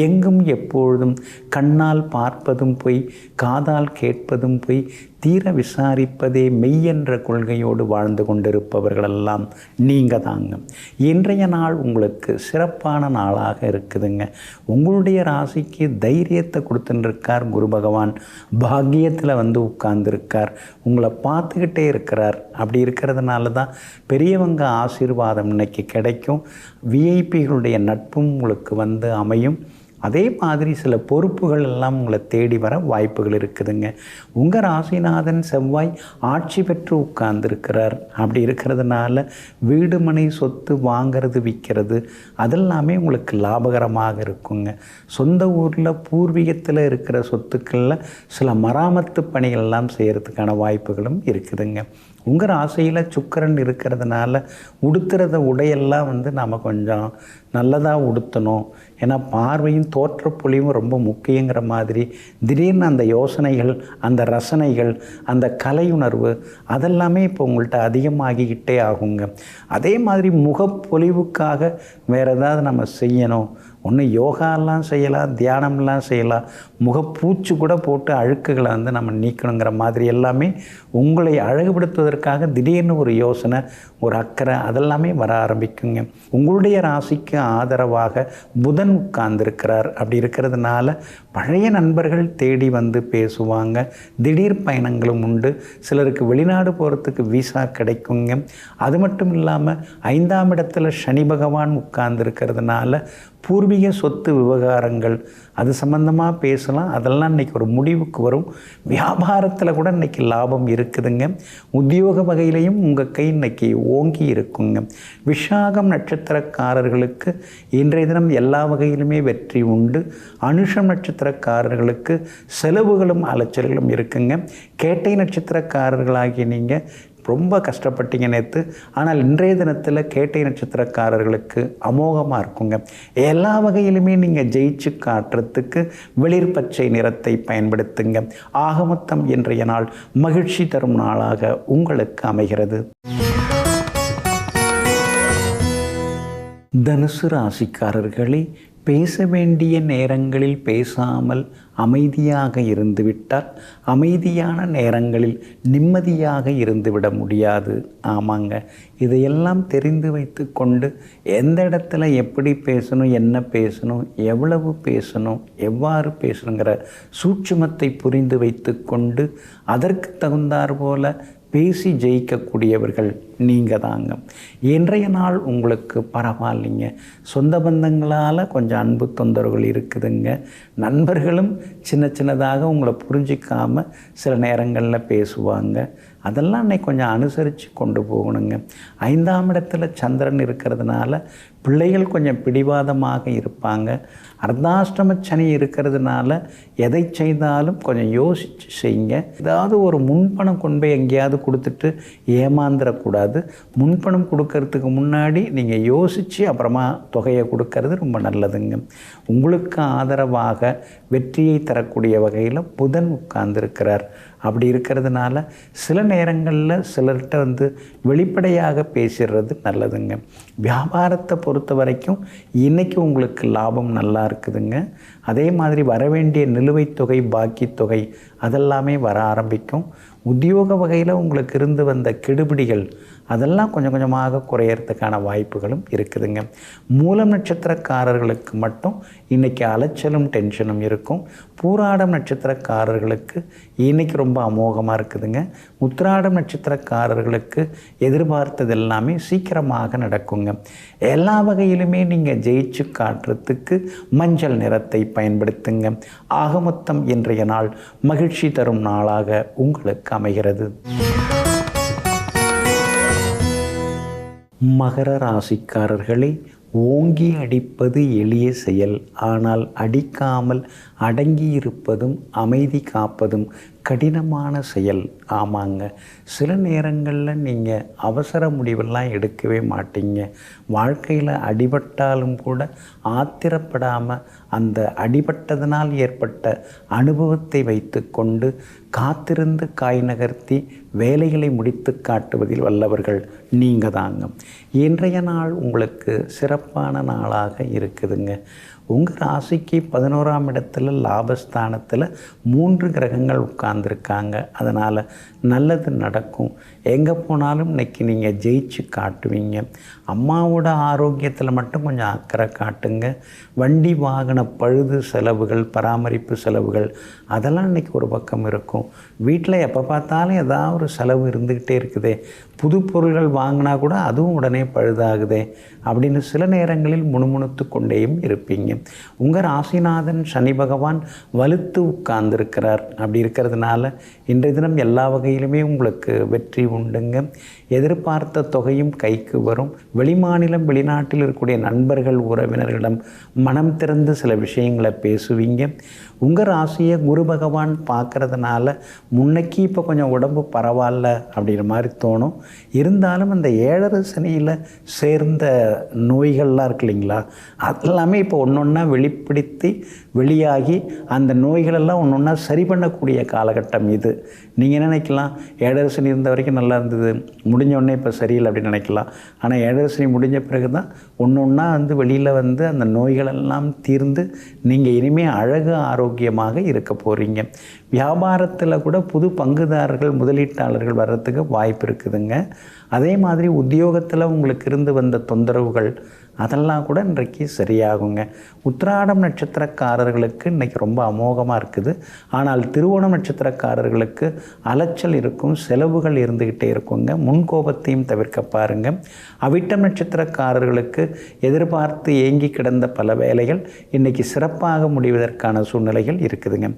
எங்கும் எப்பொழுதும் கண்ணால் பார்ப்பதும் பொய், காதால் கேட்பதும் பொய், தீர விசாரிப்பதே மெய் என்ற கொள்கையோடு வாழ்ந்து கொண்டிருப்பவர்களெல்லாம் நீங்கள் தாங்க. இன்றைய நாள் உங்களுக்கு சிறப்பான நாளாக இருக்குதுங்க. உங்களுடைய ராசிக்கு தைரியத்தை கொடுத்துட்டுருக்கார் குரு பகவான். பாக்கியத்தில் உட்கார்ந்துருக்கார், உங்களை பார்த்துக்கிட்டே இருக்கிறார். அப்படி இருக்கிறதுனால தான் பெரியவங்க ஆசீர்வாதம் இன்னைக்கு கிடைக்கும். விஐபிகளுடைய நட்பும் உங்களுக்கு அமையும். அதே மாதிரி சில பொறுப்புகள் எல்லாம் உங்களை தேடி வர வாய்ப்புகள் இருக்குதுங்க. உங்கள் ராசிநாதன் செவ்வாய் ஆட்சி பெற்று உட்கார்ந்துருக்கிறார். அப்படி இருக்கிறதுனால வீடு மனை சொத்து வாங்கிறது விற்கிறது அதெல்லாமே உங்களுக்கு லாபகரமாக இருக்குங்க. சொந்த ஊரில் பூர்வீகத்தில் இருக்கிற சொத்துக்களில் சில மராமத்து பணிகள்லாம் செய்கிறதுக்கான வாய்ப்புகளும் இருக்குதுங்க. உங்கள் ராசியில் சுக்கிரன் இருக்கிறதுனால உடுத்துறத உடையெல்லாம் நாம் கொஞ்சம் நல்லதாக உடுத்தணும். ஏன்னா பார்வையும் தோற்றப்பொழிவும் ரொம்ப முக்கியங்கிற மாதிரி திடீர்னு அந்த யோசனைகள், அந்த ரசனைகள், அந்த கலையுணர்வு அதெல்லாமே இப்போ உங்கள்கிட்ட அதிகமாகிக்கிட்டே ஆகுங்க. அதே மாதிரி முகப்பொலிவுக்காக வேறு ஏதாவது நம்ம செய்யணும். ஒன்று யோகாலாம் செய்யலாம், தியானம்லாம் செய்யலாம், முகப்பூச்சு கூட போட்டு அழுக்குகளை நம்ம நீக்கணுங்கிற மாதிரி எல்லாமே உங்களை அழகுபடுத்துவதற்காக திடீர்னு ஒரு யோசனை, ஒரு அக்கறை அதெல்லாமே வர ஆரம்பிக்குங்க. உங்களுடைய ராசிக்கு ஆதரவாக புதன் உட்கார்ந்துருக்கிறார். அப்படி இருக்கிறதுனால பழைய நண்பர்கள் தேடி பேசுவாங்க. திடீர் பயணங்களும் உண்டு. சிலருக்கு வெளிநாடு போகிறதுக்கு விசா கிடைக்குங்க. அது மட்டும் இல்லாமல் 5ஆம் இடத்துல சனி பகவான் உட்கார்ந்துருக்கிறதுனால பூர்வீக சொத்து விவகாரங்கள் அது சம்பந்தமாக பேசலாம். அதெல்லாம் இன்றைக்கி ஒரு முடிவுக்கு வரும். வியாபாரத்தில் கூட இன்றைக்கி லாபம் இருக்குதுங்க. உத்தியோக வகையிலையும் உங்கள் கை இன்றைக்கி ஓங்கி இருக்குங்க. விஷாகம் நட்சத்திரக்காரர்களுக்கு இன்றைய தினம் எல்லா வகையிலுமே வெற்றி உண்டு. அனுஷம் நட்சத்திரக்காரர்களுக்கு செலவுகளும் அலைச்சல்களும் இருக்குங்க. கேட்டை நட்சத்திரக்காரர்களாகிய நீங்கள் ரொம்ப கஷ்டப்பட்டீங்க நேற்று. ஆனால் இன்றைய தினத்தில் கேட்டை நட்சத்திரக்காரர்களுக்கு அமோகமாக இருக்குங்க. எல்லா வகையிலுமே நீங்கள் ஜெயிச்சு காட்டுறதுக்கு வெளிர் பச்சை நிறத்தை பயன்படுத்துங்க. ஆகமொத்தம் இன்றைய நாள் மகிழ்ச்சி தரும் நாளாக உங்களுக்கு அமைகிறது. தனுசு ராசிக்காரர்களே, பேச வேண்டிய நேரங்களில் பேசாமல் அமைதியாக இருந்துவிட்டால் அமைதியான நேரங்களில் நிம்மதியாக இருந்துவிட முடியாது. ஆமாங்க, இதையெல்லாம் தெரிந்து வைத்து கொண்டு எந்த இடத்துல எப்படி பேசணும், என்ன பேசணும், எவ்வளவு பேசணும், எவ்வாறு பேசணுங்கிற சூட்சுமத்தை புரிந்து வைத்து கொண்டு அதற்கு தகுந்தாற் போல பேசி ஜெயிக்கக்கூடியவர்கள் நீங்கள் தாங்க. இன்றைய நாள் உங்களுக்கு பரவாயில்லைங்க. சொந்த பந்தங்களால் கொஞ்சம் அன்பு தொந்தரவுகள் இருக்குதுங்க. நண்பர்களும் சின்ன சின்னதாக உங்களை புரிஞ்சிக்காமல் சில நேரங்களில் பேசுவாங்க. அதெல்லாம் அன்றைக்கி கொஞ்சம் அனுசரித்து கொண்டு போகணுங்க. 5ஆம் இடத்துல சந்திரன் இருக்கிறதுனால பிள்ளைகள் கொஞ்சம் பிடிவாதமாக இருப்பாங்க. அர்த்தாஷ்டம சனி இருக்கிறதுனால எதை செய்தாலும் கொஞ்சம் யோசித்து செய்யுங்க. ஏதாவது ஒரு முன்பணம் கொண்டு போய் எங்கேயாவது கொடுத்துட்டு ஏமாந்துடக்கூடாது. முன்பணம் கொடுக்கறதுக்கு முன்னாடி நீங்கள் யோசித்து அப்புறமா தொகையை கொடுக்கறது ரொம்ப நல்லதுங்க. உங்களுக்கு ஆதரவாக வெற்றியை தரக்கூடிய வகையில் புதன் உட்கார்ந்துருக்கிறார். அப்படி இருக்கிறதுனால சில நேரங்களில் சிலர்கிட்ட வெளிப்படையாக பேசிடுறது நல்லதுங்க. வியாபாரத்தை பொறுத்த வரைக்கும் இன்றைக்கி உங்களுக்கு லாபம் நல்லா இருக்குதுங்க. அதே மாதிரி வரவேண்டிய நிலுவைத் தொகை, பாக்கி தொகை அதெல்லாமே வர ஆரம்பிக்கும். உத்தியோக வகையில் உங்களுக்கு இருந்து வந்த கெடுபிடிகள் அதெல்லாம் கொஞ்சம் கொஞ்சமாக குறையறதுக்கான வாய்ப்புகளும் இருக்குதுங்க. மூலம் நட்சத்திரக்காரர்களுக்கு மட்டும் இன்றைக்கி அலைச்சலும் டென்ஷனும் இருக்கும். பூராடம் நட்சத்திரக்காரர்களுக்கு இன்றைக்கி ரொம்ப அமோகமாக இருக்குதுங்க. உத்திராடம் நட்சத்திரக்காரர்களுக்கு எதிர்பார்த்தது எல்லாமே சீக்கிரமாக நடக்குங்க. எல்லா வகையிலுமே நீங்கள் ஜெயிச்சு காட்டுறதுக்கு மஞ்சள் நிறத்தை பயன்படுத்துங்க. ஆக மொத்தம் இன்றைய நாள் மகிழ்ச்சி தரும் நாளாக உங்களுக்கு அமைகிறது. மகர ராசிக்காரர்களே, ஓங்கி அடிப்பது எளிய செயல், ஆனால் அடிக்காமல் அடங்கியிருப்பதும் அமைதி காப்பதும் கடினமான செயல். ஆமாங்க, சில நேரங்களில் நீங்கள் அவசர முடிவெல்லாம் எடுக்கவே மாட்டீங்க. வாழ்க்கையில் அடிபட்டாலும் கூட ஆத்திரப்படாமல் அந்த அடிபட்டதனால் ஏற்பட்ட அனுபவத்தை வைத்து கொண்டு காத்திருந்து காய் நகர்த்தி வேலைகளை முடித்து காட்டுவதில் வல்லவர்கள் நீங்கள் தாங்க. இன்றைய நாள் உங்களுக்கு சிறப்பான நாளாக இருக்குதுங்க. உங்கள் ராசிக்கு 11ஆம் இடத்துல லாபஸ்தானத்தில் 3 கிரகங்கள் உட்கார்ந்துருக்காங்க. அதனால் நல்லது நடக்கும். எங்கே போனாலும் இன்றைக்கி நீங்கள் ஜெயிச்சு காட்டுவீங்க. அம்மாவோட ஆரோக்கியத்தில் மட்டும் கொஞ்சம் அக்கறை காட்டுங்க. வண்டி வாகன பழுது செலவுகள், பராமரிப்பு செலவுகள் அதெல்லாம் இன்றைக்கி ஒரு பக்கம் இருக்கும். வீட்டில் எப்போ பார்த்தாலும் ஏதாவது ஒரு செலவு இருந்துக்கிட்டே இருக்குதே, புது பொருள்கள் வாங்கினா கூட அதுவும் உடனே பழுதாகுதே அப்படின்னு சில நேரங்களில் முணுமுணுத்து கொண்டேயும் இருப்பீங்க. உங்கள் ராசிநாதன் சனி பகவான் வலுத்து உட்கார்ந்துருக்கிறார். அப்படி இருக்கிறதுனால இன்றைய தினம் எல்லா வகையிலுமே உங்களுக்கு வெற்றி உண்டுங்க. எதிர்பார்த்த தொகையும் கைக்கு வரும். வெளிமாநிலம் வெளிநாட்டில் இருக்கக்கூடிய நண்பர்கள் உறவினர்களிடம் மனம் திறந்து சில விஷயங்களை பேசுவீங்க. உங்கள் ராசியை குரு பகவான் பார்க்கறதுனால முன்னைக்கு இப்போ கொஞ்சம் உடம்பு பரவாயில்ல அப்படிங்கிற மாதிரி தோணும். இருந்தாலும் அந்த 7.5 சனியில் சேர்ந்த நோய்கள்லாம் இருக்கு இல்லைங்களா, அதெல்லாமே இப்போ ஒன்றொன்னா வெளியாகி அந்த நோய்களெல்லாம் ஒன்றொன்னா சரி பண்ணக்கூடிய காலகட்டம் இது. நீங்கள் நினைக்கலாம் 7.5 சனி இருந்த வரைக்கும் நல்லா இருந்தது, முடிஞ்ச உடனே இப்போ சரியில்லை அப்படின்னு நினைக்கலாம். ஆனால் 7.5 சனி முடிஞ்ச பிறகு தான் ஒன்றொன்னா வெளியில் அந்த நோய்களெல்லாம் தீர்ந்து நீங்கள் இனிமேல் அழகு ஆரோக்கியமாக இருக்க போகிறீங்க. வியாபாரத்தில் கூட புது பங்குதாரர்கள் முதலீட்டாளர்கள் வர்றதுக்கு வாய்ப்பு இருக்குதுங்க. அதே மாதிரி உத்தியோகத்தில் உங்களுக்கு இருந்து வந்த தொந்தரவுகள் அதெல்லாம் கூட இன்றைக்கு சரியாகுங்க. உத்திராடம் நட்சத்திரக்காரர்களுக்கு இன்றைக்கி ரொம்ப அமோகமாக இருக்குது. ஆனால் திருவோணம் நட்சத்திரக்காரர்களுக்கு அலைச்சல் இருக்கும், செலவுகள் இருந்துக்கிட்டே இருக்குங்க. முன்கோபத்தையும் தவிர்க்க பாருங்கள். அவிட்டம் நட்சத்திரக்காரர்களுக்கு எதிர்பார்த்து ஏங்கி கிடந்த பல வேலைகள் இன்றைக்கி சிறப்பாக முடிவதற்கான சூழ்நிலைகள் இருக்குதுங்க.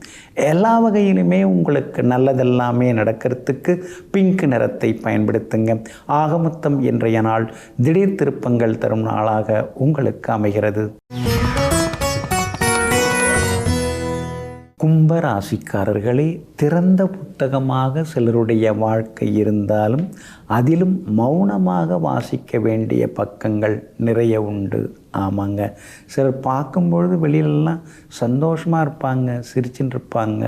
எல்லா வகையிலுமே உங்களுக்கு நல்லதெல்லாமே நடக்கிறதுக்கு பிங்க் நிறத்தை பயன்படுத்துங்க. ஆகமொத்தம் இன்றைய நாள் திடீர் திருப்பங்கள் தரும் நாளாக உங்களுக்கு அமைகிறது. கும்பராசிக்காரர்களே, திறந்த புத்தகமாக சிலருடைய வாழ்க்கை இருந்தாலும் அதிலும் மௌனமாக வாசிக்க வேண்டிய பக்கங்கள் நிறைய உண்டு. ஆமாங்க, சிலர் பார்க்கும்பொழுது வெளியிலலாம் சந்தோஷமாக இருப்பாங்க, சிரிச்சுன்னு இருப்பாங்க,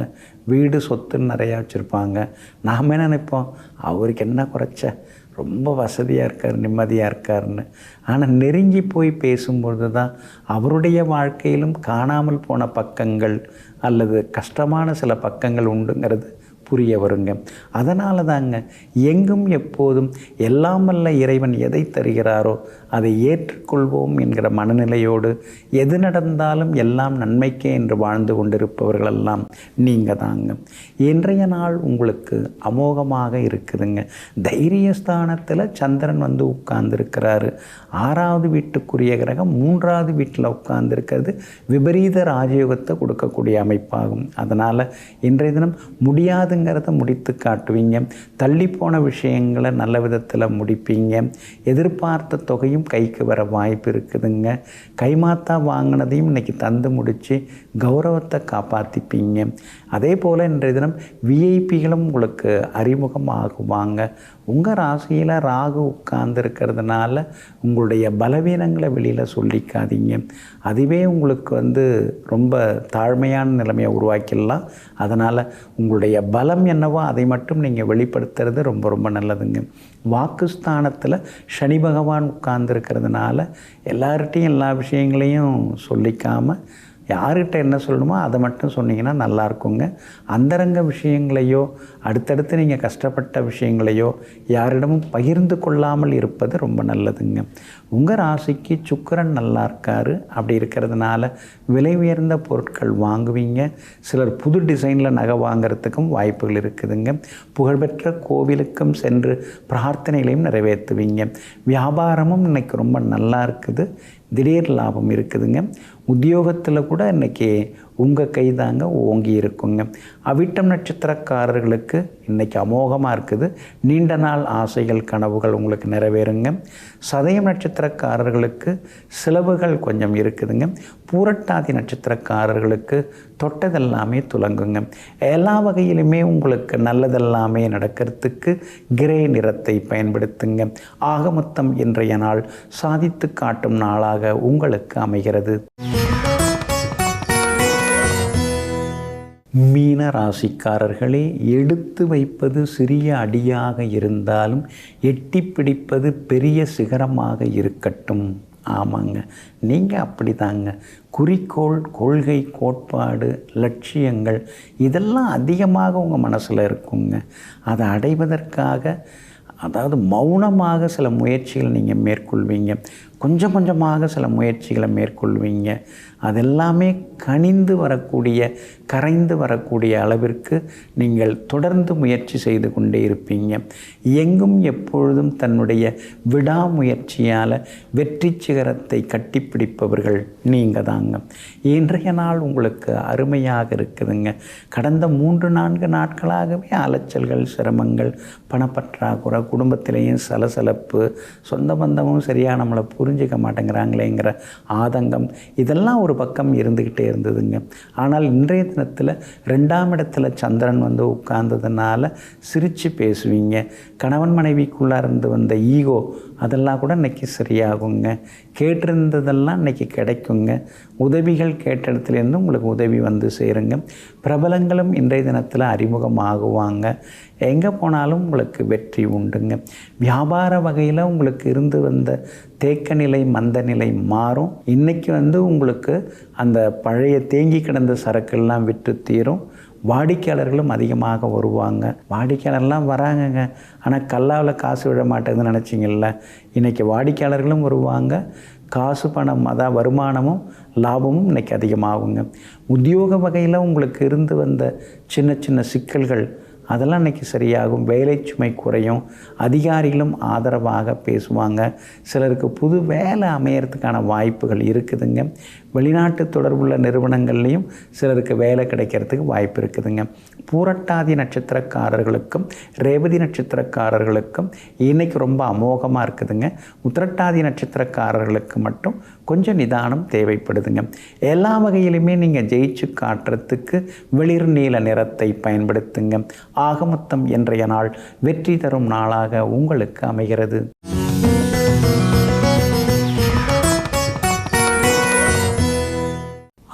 வீடு சொத்துன்னு நிறையா வச்சுருப்பாங்க. நாம் என்ன நினைப்போம், அவருக்கு என்ன குறைச்ச, ரொம்ப வசதியாக இருக்கார், நிம்மதியாக இருக்காருன்னு. ஆனால் நெருங்கி போய் பேசும்பொழுது தான் அவருடைய வாழ்க்கையிலும் காணாமல் போன பக்கங்கள் அல்லது கஷ்டமான சில பக்கங்கள் உண்டுங்கிறது புரிய வருங்க. அதனால தாங்க எங்கும் எப்போதும் எல்லாம் வல்ல இறைவன் எதை தருகிறாரோ அதை ஏற்றுக்கொள்வோம் என்கிற மனநிலையோடு எது நடந்தாலும் எல்லாம் நன்மைக்கே என்று வாழ்ந்து கொண்டிருப்பவர்களெல்லாம் நீங்கள் தாங்க. இன்றைய நாள் உங்களுக்கு அமோகமாக இருக்குதுங்க. தைரியஸ்தானத்தில் சந்திரன் உட்கார்ந்துருக்கிறாரு. 6வது வீட்டுக்குரிய கிரகம் 3வது வீட்டில் உட்கார்ந்துருக்கிறது விபரீத ராஜயோகத்தை கொடுக்கக்கூடிய அமைப்பாகும். அதனால் இன்றைய தினம் முடியாதுங்கிறத முடித்து காட்டுவீங்க. தள்ளி போன விஷயங்களை நல்ல விதத்தில் முடிப்பீங்க. எதிர்பார்த்த தொகையும் கைக்கு வர வாய்ப்பு இருக்குதுங்க. கைமாத்தா வாங்கினதையும் இன்றைக்கி தந்து முடித்து கௌரவத்தை காப்பாற்றிப்பீங்க. அதே போல் இன்றைய தினம் விஐபிகளும் உங்களுக்கு அறிமுகமாகுவாங்க. உங்கள் ராசியில் ராகு உட்கார்ந்துருக்கிறதுனால உங்களுடைய பலவீனங்களை வெளியில் சொல்லிக்காதீங்க. அதுவே உங்களுக்கு ரொம்ப தாழ்மையான நிலைமையை உருவாக்கிடலாம். அதனால் உங்களுடைய பலம் என்னவோ அதை மட்டும் நீங்கள் வெளிப்படுத்துறது ரொம்ப ரொம்ப நல்லதுங்க. வாக்குஸ்தானத்தில் சனி பகவான் உட்கார்ந்துருக்கிறதுனால எல்லார்கிட்டையும் எல்லா விஷயங்களையும் சொல்லிக்காமல் யார்கிட்ட என்ன சொல்லணுமோ அதை மட்டும் சொன்னீங்கன்னா நல்லாயிருக்குங்க. அந்தரங்க விஷயங்களையோ அடுத்தடுத்து நீங்கள் கஷ்டப்பட்ட விஷயங்களையோ யாரிடமும் பகிர்ந்து கொள்ளாமல் இருப்பது ரொம்ப நல்லதுங்க. உங்கள் ராசிக்கு சுக்கிரன் நல்லா இருக்கார். அப்படி இருக்கிறதுனால விலை உயர்ந்த பொருட்கள் வாங்குவீங்க. சிலர் புது டிசைனில் நகை வாங்கிறதுக்கும் வாய்ப்புகள் இருக்குதுங்க. புகழ்பெற்ற கோவிலுக்கும் சென்று பிரார்த்தனைகளையும் நிறைவேற்றுவீங்க. வியாபாரமும் இன்றைக்கி ரொம்ப நல்லா இருக்குது. திடீர் லாபம் இருக்குதுங்க. உத்தியோகத்தில் கூட இன்றைக்கி உங்கள் கை தாங்க ஓங்கி இருக்குங்க. அவிட்டம் நட்சத்திரக்காரர்களுக்கு இன்றைக்கி அமோகமாக இருக்குது. நீண்ட நாள் ஆசைகள் கனவுகள் உங்களுக்கு நிறைவேறுங்க. சதயம் நட்சத்திரக்காரர்களுக்கு செலவுகள் கொஞ்சம் இருக்குதுங்க. பூரட்டாதி நட்சத்திரக்காரர்களுக்கு தொட்டதெல்லாமே துலங்குங்க. எல்லா வகையிலுமே உங்களுக்கு நல்லதெல்லாமே நடக்கிறதுக்கு கிரே நிறத்தை பயன்படுத்துங்க. ஆக மொத்தம் இன்றைய நாள் சாதித்து காட்டும் நாளாக உங்களுக்கு அமைகிறது. மீன ராசிக்காரர்களே, எடுத்து வைப்பது சிறிய அடியாக இருந்தாலும் எட்டி பிடிப்பது பெரிய சிகரமாக இருக்கட்டும். ஆமாங்க, நீங்கள் அப்படி தாங்க. குறிக்கோள், கொள்கை, கோட்பாடு, லட்சியங்கள் இதெல்லாம் அதிகமாக உங்கள் மனசில் இருக்குங்க. அதை அடைவதற்காக அதாவது மௌனமாக சில முயற்சிகள் நீங்கள் மேற்கொள்வீங்க. கொஞ்சம் கொஞ்சமாக சில முயற்சிகளை மேற்கொள்வீங்க. அதெல்லாமே கனிந்து வரக்கூடிய, கரைந்து வரக்கூடிய அளவிற்கு நீங்கள் தொடர்ந்து முயற்சி செய்து கொண்டே இருப்பீங்க. எங்கும் எப்பொழுதும் தன்னுடைய விடாமுயற்சியால் வெற்றி சிகரத்தை கட்டிப்பிடிப்பவர்கள் நீங்கள் தாங்க. இன்றைய நாள் உங்களுக்கு அருமையாக இருக்குதுங்க. கடந்த 3-4 நாட்களாகவே அலைச்சல்கள், சிரமங்கள், பணப்பற்றாக்குறை, குடும்பத்திலேயும் சலசலப்பு, சொந்த பந்தமும் சரியாக நம்மளை புரிஞ்சிக்க மாட்டேங்கிறாங்களேங்கிற ஆதங்கம், இதெல்லாம் ஒரு பக்கம் இருந்துக்கிட்டே இருந்ததுங்க. ஆனால் இன்றைய தினத்தில் 2ஆம் இடத்துல சந்திரன் வந்து உட்கார்ந்ததுனால சிரித்து பேசுவீங்க. கணவன் மனைவிக்குள்ளே இருந்து வந்த ஈகோ அதெல்லாம் கூட இன்றைக்கி சரியாகுங்க. கேட்டிருந்ததெல்லாம் இன்றைக்கி கிடைக்குங்க. உதவிகள் கேட்ட இடத்துலேருந்து உங்களுக்கு உதவி வந்து சேருங்க. பிரபலங்களும் இன்றைய தினத்தில் அறிமுகமாகுவாங்க. எங்கே போனாலும் உங்களுக்கு வெற்றி உண்டுங்க. வியாபார வகையில் உங்களுக்கு இருந்து வந்த தேக்க நிலை, மந்த நிலை மாறும். இன்றைக்கி வந்து உங்களுக்கு அந்த பழைய தேங்கி கிடந்த சரக்குலாம் விட்டு தீரும். வாடிக்கையாளர்களும் அதிகமாக வருவாங்க. வாடிக்கையாளர்லாம் வராங்கங்க, ஆனால் கல்லாவில் காசு விழ மாட்டேங்குதுன்னு நினச்சிங்கள்ல, இன்றைக்கி வாடிக்கையாளர்களும் வருவாங்க. காசு, பணம், அதான் வருமானமும் லாபமும் இன்றைக்கி அதிகமாகுங்க. உத்தியோக வகையில் உங்களுக்கு இருந்து வந்த சின்ன சின்ன சிக்கல்கள் அதெல்லாம் இன்றைக்கி சரியாகும். வேலை சுமை குறையும். அதிகாரிகளும் ஆதரவாக பேசுவாங்க. சிலருக்கு புது வேலை அமையறதுக்கான வாய்ப்புகள் இருக்குதுங்க. வெளிநாட்டு தொடர்புள்ள நிறுவனங்கள்லேயும் சிலருக்கு வேலை கிடைக்கிறதுக்கு வாய்ப்பு இருக்குதுங்க. பூரட்டாதி நட்சத்திரக்காரர்களுக்கும் ரேவதி நட்சத்திரக்காரர்களுக்கும் இன்றைக்கி ரொம்ப அமோகமாக இருக்குதுங்க. உத்திரட்டாதி நட்சத்திரக்காரர்களுக்கு மட்டும் கொஞ்சம் நிதானம் தேவைப்படுதுங்க. எல்லா வகையிலுமே நீங்கள் ஜெயிச்சு காட்டுறதுக்கு வெளிர் நீல நிறத்தை பயன்படுத்துங்க. ஆக மொத்தம் இன்றைய நாள் வெற்றி தரும் நாளாக உங்களுக்கு அமைகிறது.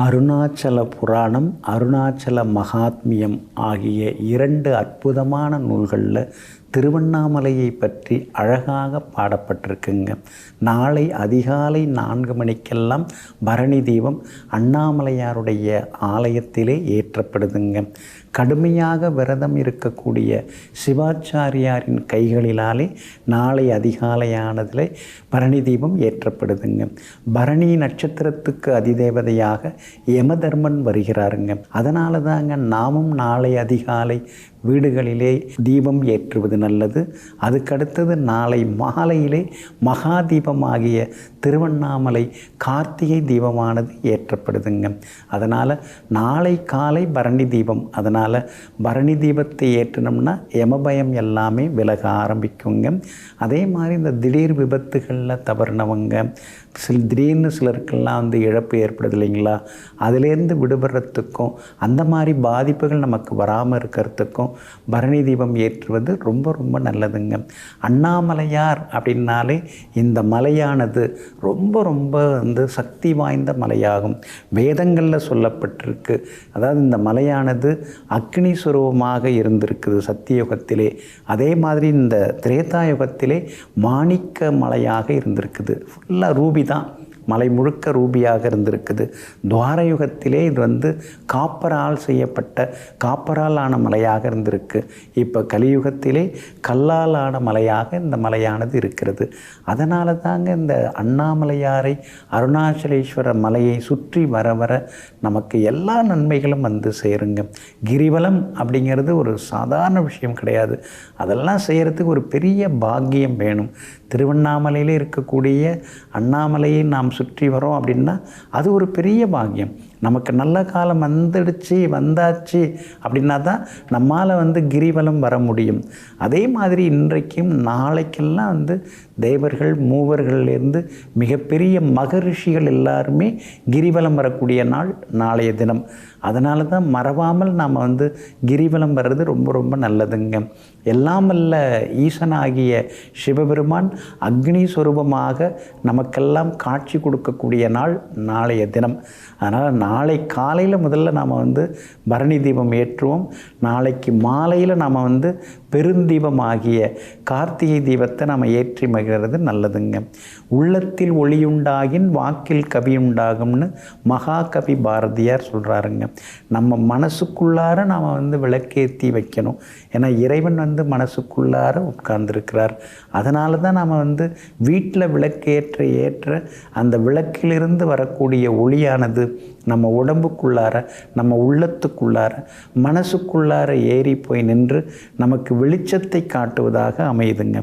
அருணாச்சல புராணம், அருணாச்சல மகாத்மியம் ஆகிய 2 அற்புதமான நூல்களில் திருவண்ணாமலையை பற்றி அழகாக பாடப்பட்டிருக்குங்க. நாளை அதிகாலை 4 மணிக்கெல்லாம் பரணி தீபம் அண்ணாமலையாருடைய ஆலயத்திலே ஏற்றப்படுதுங்க. கடுமையாக விரதம் இருக்கக்கூடிய சிவாச்சாரியாரின் கைகளிலாலே நாளை அதிகாலையானதில் பரணி தீபம் ஏற்றப்படுதுங்க. பரணி நட்சத்திரத்துக்கு அதிதேவதையாக யமதர்மன் வருகிறாருங்க. அதனால தாங்க நாமும் நாளை அதிகாலை வீடுகளிலே தீபம் ஏற்றுவது நல்லது. அதுக்கடுத்தது நாளை மாலையிலே மகா தீபமாகிய திருவண்ணாமலை கார்த்திகை தீபமானது ஏற்றப்படுதுங்க. அதனால் நாளை காலை பரணி தீபம். அதனால் பரணி தீபத்தை ஏற்றினோம்னா யமபயம் எல்லாமே விலக ஆரம்பிக்குங்க. அதே மாதிரி இந்த திடீர் விபத்துகளில் தவறினவங்க, திடீர்னு சிலருக்கெல்லாம் வந்து இழப்பு ஏற்படுது இல்லைங்களா, அதிலேருந்து விடுபடுறதுக்கும் அந்த மாதிரி பாதிப்புகள் நமக்கு வராமல் இருக்கிறதுக்கும் பரணி தீபம் ஏற்றுவது ரொம்ப ரொம்ப நல்லதுங்க. அண்ணாமலையார் அப்படின்னாலே இந்த மலையானது ரொம்ப ரொம்ப வந்து சக்தி வாய்ந்த மலையாகும். வேதங்களில் சொல்லப்பட்டிருக்கு. அதாவது இந்த மலையானது அக்னி சுரூபமாக இருந்திருக்குது சத்தியுகத்திலே. அதே மாதிரி இந்த திரேதாயுகத்திலே மாணிக்க மலையாக இருந்திருக்குது. ஃபுல்லாக ரூபி தான், மலை முழுக்க ரூபியாக இருந்திருக்குது. துவார யுகத்திலே இது வந்து காப்பரால் செய்யப்பட்ட, காப்பரால் ஆன மலையாக இருந்திருக்கு. இப்போ கலியுகத்திலே கல்லால் ஆன மலையாக இந்த மலையானது இருக்கிறது. அதனால தாங்க இந்த அண்ணாமலையாரை, அருணாச்சலேஸ்வரர் மலையை சுற்றி வர வர நமக்கு எல்லா நன்மைகளும் வந்து சேருங்க. கிரிவலம் அப்படிங்கிறது ஒரு சாதாரண விஷயம் கிடையாது. அதெல்லாம் செய்கிறதுக்கு ஒரு பெரிய பாக்கியம் வேணும். திருவண்ணாமலையில் இருக்கக்கூடிய அண்ணாமலையை நாம் சுற்றி வரோம் அப்படின்னா அது ஒரு பெரிய பாக்கியம். நமக்கு நல்ல காலம் வந்தாச்சு அப்படின்னா தான் நம்மால் வந்து கிரிவலம் வர முடியும். அதே மாதிரி இன்றைக்கும் நாளைக்கெல்லாம் வந்து தேவர்கள் மூவர்கள்லேருந்து மிகப்பெரிய மகரிஷிகள் எல்லாருமே கிரிவலம் வரக்கூடிய நாள் நாளைய தினம். அதனால தான் மறவாமல் நாம் வந்து கிரிவலம் வர்றது ரொம்ப ரொம்ப நல்லதுங்க. எல்லாம் வல்ல ஈசனாகிய சிவபெருமான் அக்னி சொரூபமாக நமக்கெல்லாம் காட்சி கொடுக்கக்கூடிய நாள் நாளைய தினம். அதனால் நாளை காலையில் முதல்ல நாம் வந்து பரணி தீபம் ஏற்றுவோம். நாளைக்கு மாலையில் நாம் வந்து பெருந்தீபமாகிய கார்த்திகை தீபத்தை நாம் ஏற்றி மகிழ்கிறது நல்லதுங்க. உள்ளத்தில் ஒளியுண்டாகின் வாக்கில் கவி உண்டாகும்னு மகாகவி பாரதியார் சொல்கிறாருங்க. நம்ம மனசுக்குள்ளார நாம் வந்து விளக்கேற்றி வைக்கணும். ஏன்னா இறைவன் வந்து மனசுக்குள்ளார உட்கார்ந்துருக்கிறார். அதனால தான் நாம் வந்து வீட்டில் விளக்கேற்ற ஏற்ற அந்த விளக்கிலிருந்து வரக்கூடிய ஒளியானது நம்ம உடம்புக்குள்ளார நம்ம உள்ளத்துக்குள்ளார மனசுக்குள்ளார ஏறி போய் நின்று நமக்கு வெளிச்சத்தை காட்டுவதாக அமையுதுங்க.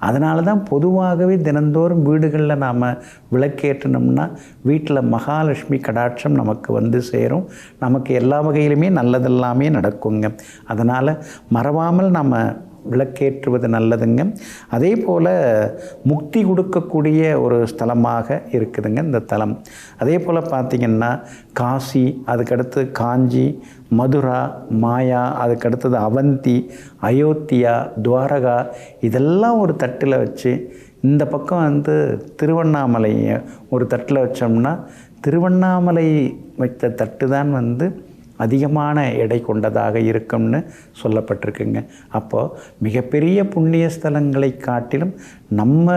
அதனால தான் பொதுவாகவே தினந்தோறும் வீடுகளில் நாம் விளக்கேற்றினோம்னா வீட்டில் மகாலட்சுமி கடாட்சம் நமக்கு வந்து சேரும். நமக்கு எல்லா வகையிலுமே நல்லதெல்லாமே நடக்குங்க. அதனால் மறவாமல் நம்ம விளக்கேற்றுவது நல்லதுங்க. அதே போல் முக்தி கொடுக்கக்கூடிய ஒரு ஸ்தலமாக இருக்குதுங்க இந்த தலம். அதே போல் பார்த்திங்கன்னா காசி, அதுக்கடுத்து காஞ்சி, மதுரா, மாயா, அதுக்கடுத்தது அவந்தி, அயோத்தியா, துவாரகா இதெல்லாம் ஒரு தட்டில் வச்சு இந்த பக்கம் வந்து திருவண்ணாமலையை ஒரு தட்டில் வச்சோம்னா திருவண்ணாமலை வைத்த தட்டு தான் வந்து அதிகமான எடை கொண்டதாக இருக்கும்னு சொல்லப்பட்டிருக்குங்க. அப்போது மிகப்பெரிய புண்ணிய ஸ்தலங்களை காட்டிலும் நம்ம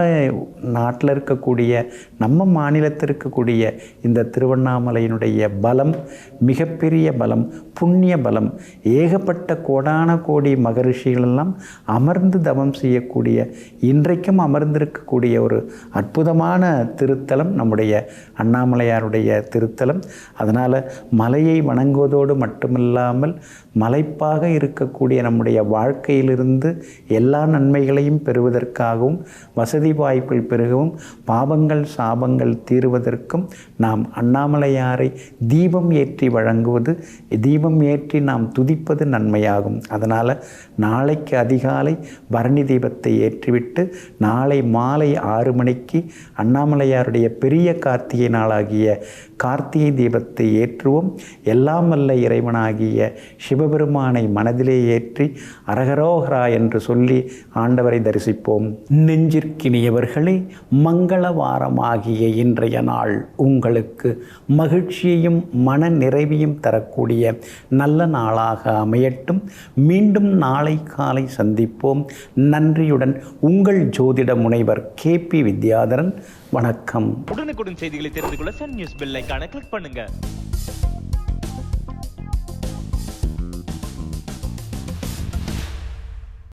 நாட்டில் இருக்கக்கூடிய நம்ம மாநிலத்தில் இருக்கக்கூடிய இந்த திருவண்ணாமலையினுடைய பலம் மிகப்பெரிய பலம், புண்ணிய பலம். ஏகப்பட்ட கோடான கோடி மகரிஷிகளெல்லாம் அமர்ந்து தவம் செய்யக்கூடிய இன்றைக்கும் அமர்ந்திருக்கக்கூடிய ஒரு அற்புதமான திருத்தலம் நம்முடைய அண்ணாமலையாருடைய திருத்தலம். அதனால் மலையை வணங்குவதோடு மட்டுமில்லாமல் மலைப்பாக இருக்கக்கூடிய நம்முடைய வாழ்க்கையிலிருந்து எல்லா நன்மைகளையும் பெறுவதற்காகவும் வசதி வாய்ப்புகள் பெருகவும் பாவங்கள் சாபங்கள் தீருவதற்கும் நாம் அண்ணாமலையாரை தீபம் ஏற்றி வழங்குவது, தீபம் ஏற்றி நாம் துதிப்பது நன்மையாகும். அதனால் நாளைக்கு அதிகாலை பரணி தீபத்தை ஏற்றிவிட்டு நாளை மாலை 6 மணிக்கு அண்ணாமலையாருடைய பெரிய கார்த்திகை நாளாகிய கார்த்திகை தீபத்தை ஏற்றுவோம். எல்லாம் வல்ல இறைவனாகிய சிவபெருமானை மனதிலே ஏற்றி அரகரோகரா என்று சொல்லி ஆண்டவரை தரிசிப்போம். நெஞ்சிற்கினியவர்களே, மங்களவாரமாகிய இன்றைய நாள் உங்களுக்கு மகிழ்ச்சியையும் மன நிறைவையும் தரக்கூடிய நல்ல நாளாக அமையட்டும். மீண்டும் நாளை காலை சந்திப்போம். நன்றியுடன் உங்கள் ஜோதிட முனைவர் KP வித்யாதரன். வணக்கம். உடனுக்குடன் செய்திகளை தெரிந்து கொள்ள சன் நியூஸ் பெல் ஐகானை கிளிக் பண்ணுங்க.